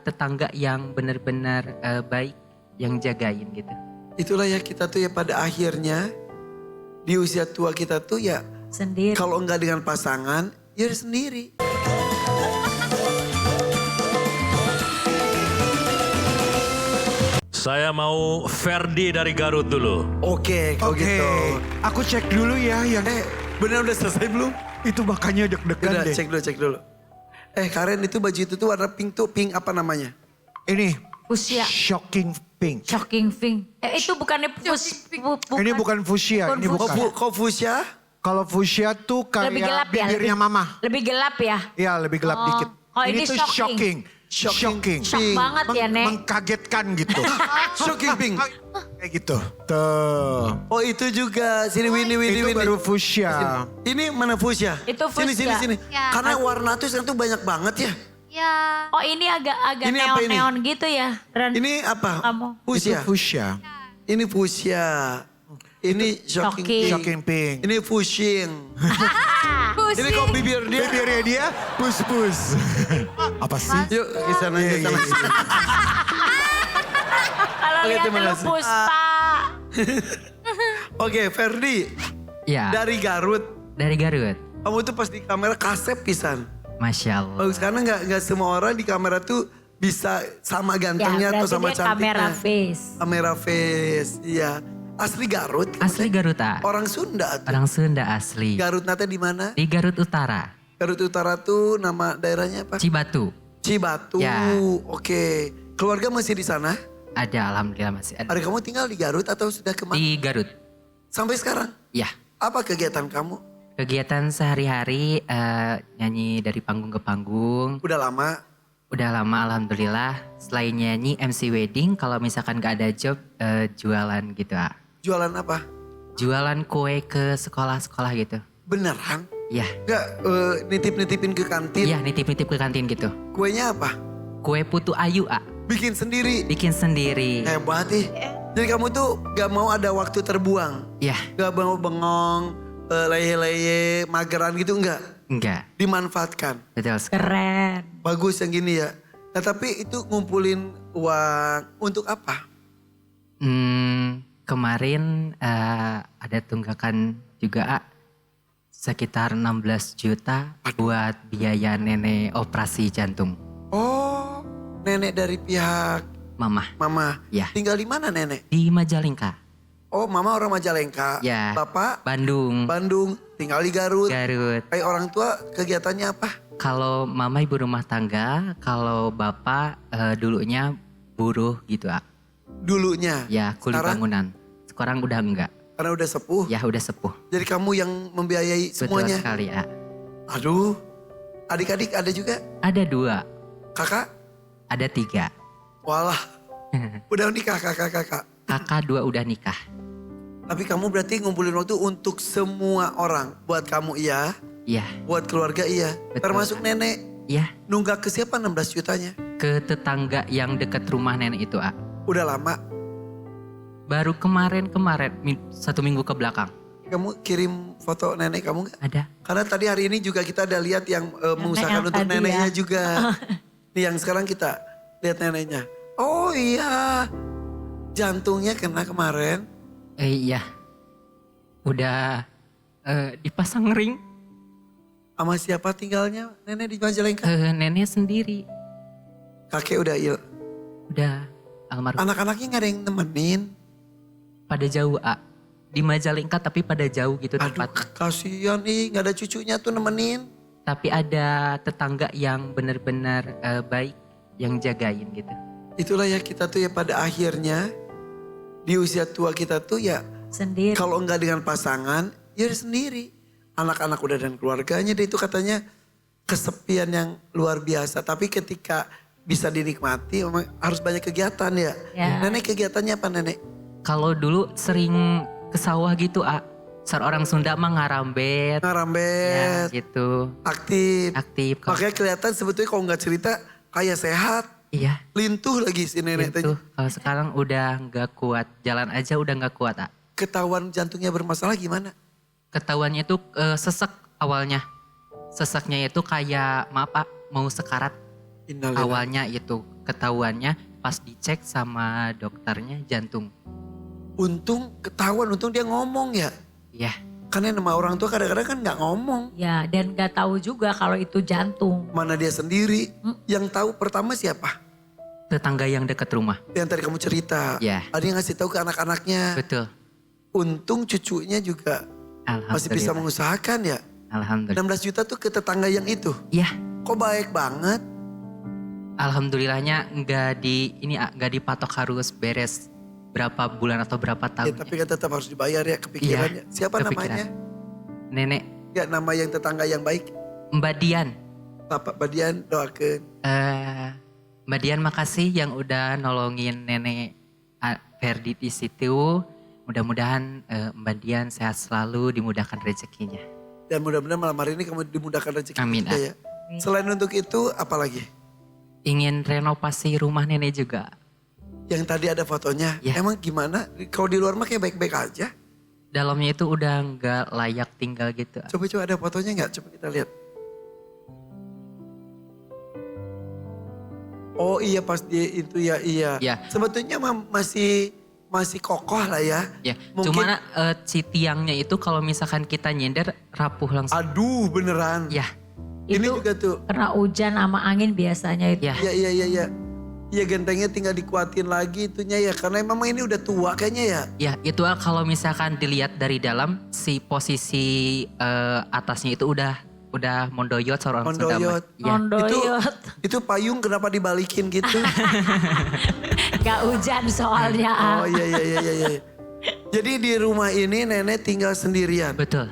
tetangga yang benar-benar baik, yang jagain gitu. Itulah ya kita tuh ya pada akhirnya di usia tua kita tuh ya Sendiri. kalau enggak dengan pasangan ya sendiri. Saya mau Ferdi dari Garut dulu. Oke kalau Oke, gitu. aku cek dulu ya yang Benar udah selesai belum? itu makanya deg-degan Udah deh. cek dulu. Karen itu baju itu tuh warna pink tuh pink apa namanya? Ini Fuchsia. shocking pink. Shocking pink. Itu bukannya Ini bukan fuchsia, ini Bukan bukan. Kok fuchsia? Kalau fuchsia tuh Lebih gelap kayak ya? bibirnya mama. Lebih gelap ya? Iya lebih gelap Oh. dikit. Oh, ini tuh shocking. Shocking. Shock Pink. banget ya, Nek. Mengkagetkan gitu. Shocking pink. Kayak gitu. Tuh. Oh itu juga sini Winnie. Itu baru fuchsia. Ini mana fuchsia? Itu fuchsia. Sini. Ya. Karena warna tuh sekarang tuh banyak banget ya. Ya. Oh ini agak Ini apa ini? neon-neon gitu ya? Ren? Ini apa? Kamu. Fuchsia. Itu fuchsia. Ini fuchsia. Ini shocking Shocking. pink. Shocking pink. Ini fushing. Ini kok bibir dia? Bibirnya dia pus-pus. Apa sih? Yuk ke sana Iya, ke sana. iya. Kalau Oke, lihat terima lu kasih. Puspa. Oke Ferdi Ya, dari Garut. dari Garut. Kamu tuh pas di kamera kasep pisan. Masya Allah. Bagus karena nggak semua orang di kamera tuh bisa sama Ya gantengnya atau berarti sama dia cantiknya. kamera face. Kamera face, iya. Asli Garut. Asli Garut, ah. Orang Sunda tuh. Orang Sunda asli. Garut nate di mana? Di Garut Utara, Garut Utara tuh nama daerahnya apa? Cibatu. Cibatu. Ya. Oke. Keluarga masih di sana? Ada, alhamdulillah masih ada. Ada kamu tinggal di Garut atau sudah kemana? Di Garut. Sampai sekarang? Ya, Apa kegiatan kamu? kegiatan sehari-hari nyanyi dari panggung ke panggung. Udah lama? Udah lama alhamdulillah. Selain nyanyi MC wedding, kalau misalkan gak ada job jualan gitu, ah. Jualan apa? Jualan kue ke sekolah-sekolah gitu. Beneran? Ya, Enggak nitip-nitipin ke kantin? iya nitip-nitip ke kantin gitu. Kuenya apa? Kue putu ayu, ah. Bikin sendiri? Bikin sendiri. Hebat ih. Jadi kamu tuh gak mau ada waktu terbuang? Ya, Gak mau bengong, leye-leye, mageran gitu enggak? enggak. Dimanfaatkan. Betul sekali. Keren. Bagus yang gini ya. Nah tapi itu ngumpulin uang untuk apa? Kemarin ada tunggakan juga, ah. Sekitar 16 juta buat biaya nenek operasi jantung. Oh, nenek dari pihak Mama, mama. Ya. Tinggal di mana nenek? di Majalengka. Oh, mama orang Majalengka. Ya. Bapak Bandung, Bandung, tinggal di Garut. Garut. Kayak orang tua kegiatannya apa? Kalau mama ibu rumah tangga, kalau bapak dulunya buruh gitu, ah. Dulunya. Ya, kuli Sekarang? bangunan. Sekarang udah enggak. Karena udah sepuh. Ya udah sepuh. Jadi kamu yang membiayai Betul semuanya. sekali, ah. Aduh. Adik-adik ada juga? Ada 2, Kakak? ada 3. Walah. Udah nikah kakak-kakak. Kakak 2 udah nikah. Tapi kamu berarti ngumpulin waktu untuk semua orang. Buat kamu iya, Iya, buat keluarga iya. Betul. Termasuk nenek. ya. Nunggak ke siapa 16 jutanya? Ke tetangga yang dekat rumah nenek itu, ah. Udah lama. Baru kemarin 1 minggu ke belakang. Kamu kirim foto nenek kamu gak? Ada. Karena tadi hari ini juga kita ada lihat yang mengusahakan yang untuk tadi neneknya ya. juga. Nih yang sekarang kita lihat neneknya. Oh iya. Jantungnya kena kemarin. Iya. Udah dipasang ring. Sama siapa tinggalnya nenek di Majalengka? Nenek sendiri. Kakek udah iya. Udah almarhum. Anak-anaknya gak ada yang nemenin. Pada jauh, ah. Di Majalengka tapi pada jauh gitu Aduh tempatnya. kasihan nih gak ada cucunya tuh nemenin. Tapi ada tetangga yang benar-benar baik, yang jagain gitu. Itulah ya kita tuh ya pada akhirnya di usia tua kita tuh ya Sendiri. kalau enggak dengan pasangan ya sendiri. Anak-anak udah dan keluarganya dia itu katanya kesepian yang luar biasa. Tapi ketika bisa dinikmati memang harus banyak kegiatan ya. Ya. Nenek kegiatannya apa nenek? Kalau dulu sering ke sawah gitu, ah. Orang Sunda mah ngarambet. Ya Ngarambet, gitu. aktif. Aktif. Makanya kelihatan sebetulnya kalau nggak cerita kayak sehat. Iya. Lintuh lagi si nenek Itu. tadi. Kalau sekarang udah nggak kuat. Jalan aja udah nggak kuat, ah. Ketahuan jantungnya bermasalah gimana? Ketahuannya itu sesek awalnya. Seseknya itu kayak maaf, ah, mau sekarat. Innalillahi. Awalnya itu ketahuannya pas dicek sama dokternya jantung. Untung ketahuan, untung dia ngomong ya. Ya, Karena nama orang tua kadang-kadang kan nggak ngomong. Ya dan gak tahu juga kalau itu jantung. Mana dia sendiri. Yang tahu pertama siapa? tetangga yang dekat rumah. Yang tadi kamu cerita. Ya. Ada yang ngasih tahu ke anak-anaknya. Betul. Untung cucunya juga masih bisa Alhamdulillah. mengusahakan ya. Alhamdulillah. 16 juta tuh ke tetangga yang itu. Ya, Kok baik banget. alhamdulillahnya nggak dipatok harus beres berapa bulan atau berapa Ya, tahun. tapi kan tetap harus dibayar ya kepikirannya. Siapa kepikiran. namanya? Nenek Ya nama yang tetangga yang baik. Mbak Dian. Bapak Badian doakan. Mbak Dian makasih yang udah nolongin nenek Ferdi di situ. Mudah-mudahan Mbak Dian sehat selalu, dimudahkan rezekinya. Dan mudah-mudahan malam hari ini kamu dimudahkan rezeki Amin, juga ya. Selain untuk itu apa lagi? Ingin renovasi rumah nenek juga. Yang tadi ada fotonya. Ya. Emang gimana? Kalau di luar mah kayak baik-baik aja. Dalamnya itu udah nggak layak tinggal gitu. Coba-coba ada fotonya nggak? Coba kita lihat. Oh iya pas dia itu ya iya. Ya. Sebetulnya mah masih kokoh lah ya. Ya, Mungkin- cuman si tiangnya itu kalau misalkan kita nyender rapuh langsung. Aduh beneran. Ya, Ini Itu juga tuh. kena hujan sama angin biasanya itu. ya. Iya. Iya gentengnya tinggal dikuatin lagi itunya ya. Karena memang ini udah tua kayaknya ya. Ya, itu kalau misalkan dilihat dari dalam si posisi atasnya itu udah mondoyot seorang Sunda. Mondoyot. Ya, Mondoyot. Itu payung kenapa dibalikin gitu? Gak hujan soalnya. Oh iya. Jadi di rumah ini nenek tinggal sendirian. betul.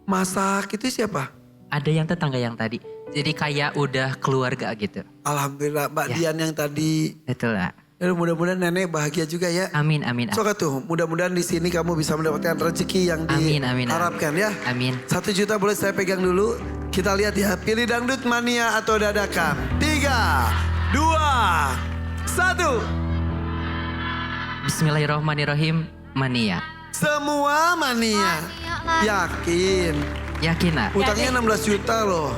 Masak itu siapa? Ada yang tetangga yang tadi. Jadi kayak udah keluarga gitu. Alhamdulillah Mbak Ya. Dian yang tadi. Betul lah. Ya, mudah-mudahan nenek bahagia juga ya. Amin, amin. So tuh, mudah-mudahan di sini kamu bisa mendapatkan rezeki yang Amin, amin, diharapkan ya. Amin. 1 juta boleh saya pegang dulu. Kita lihat ya, pilih dangdut mania atau dadakan. 3, 2, 1. Bismillahirrahmanirrahim. Mania. Semua mania. Yakin. Yakin lah. Utangnya 16 juta loh.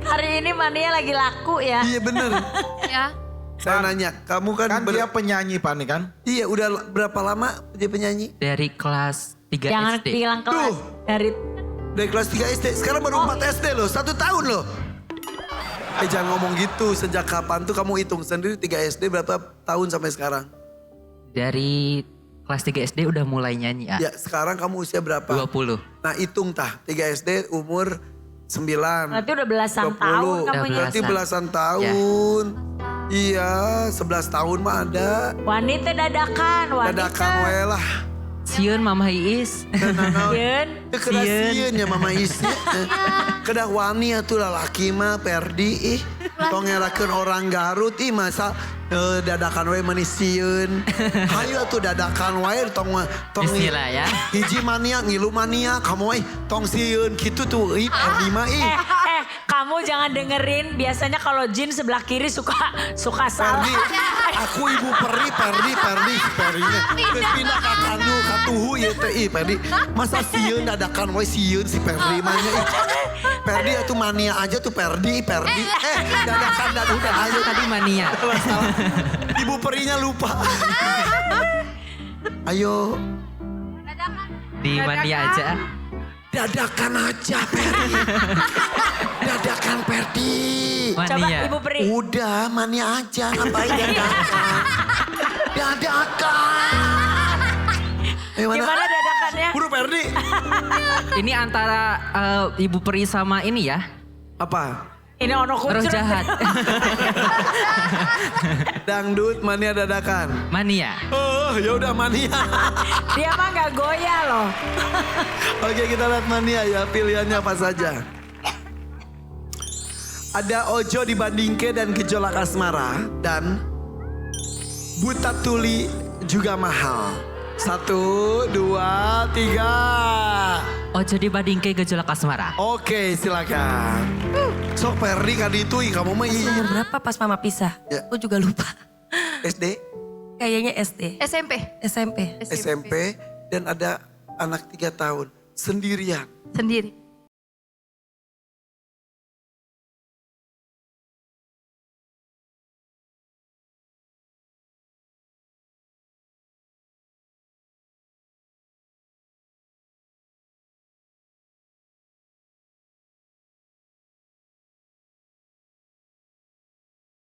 Hari ini mania lagi laku ya. Iya bener. Ya. Saya nanya, kamu kan, Kan dia penyanyi Pak nih kan? Iya udah berapa lama dia penyanyi? Dari kelas 3 Jangan SD. bilang kelas. Tuh. Dari Dari kelas 3 SD, sekarang baru 4 SD loh, 1 tahun loh. Jangan ngomong gitu, sejak kapan tuh kamu hitung sendiri 3 SD berapa tahun sampai sekarang? Dari kelas 3 SD udah mulai nyanyi ya. Ya sekarang kamu usia berapa? 20. Nah hitung tah, 3 SD umur 9. berarti udah belasan 20. tahun kamu Udah nyanyi. Berarti belasan tahun. Iya, 11 tahun mah ada. Wanita dadakan, wanita. Dadakan wae lah. Siun Mama Iis. Yeun. Kedah sieun ya mama isi. Kedah wani atuh lalaki mah Perdi ih. Tong ngerakeun orang Garut ih masa dadakan wae manis sieun. Hayu atuh dadakan wae tong Bismillah ya. hiji mania ngilu mania kamu ih tong sieun kitu tuh ih Perdi mah ih. Kamu jangan dengerin. Biasanya kalau Jin sebelah kiri suka salah. Perdi, aku ibu Perdi. Terus pindah ke kandu, katuhu ya teh ih Perdi. Masa sieun dadakan wae sieun si Perdi mah nya ih. Perdi atuh mania aja tuh Perdi. Dadakan udah ayo Tadi mania. salah. Ibu perinya lupa. Ayo, Di mania aja. dadakan aja Perdi. Dadakan Perdi. Coba Mania. Ibu Peri. Udah mania aja ngapain dadakan. Dadakan. Gimana dadakannya? Buru Perdi. Ini antara Ibu Peri sama ini ya. Apa? Ini ono Roh kucur. jahat. Dangdut mania dadakan. Mania. Oh ya udah mania. Dia mah gak goyah loh. Oke kita lihat mania ya pilihannya apa saja. Ada Ojo dibandingke dan gejolak asmara dan buta tuli juga mahal. 1, 2, 3. Ojo dibandingke gejolak asmara. Oke silakan. Sok Perdi kan itu kamu mah Umur berapa pas mama pisah? Ya. Aku juga lupa. SD, Kayaknya SD. SMP. SMP. SMP dan ada anak 3 tahun sendirian. Sendiri.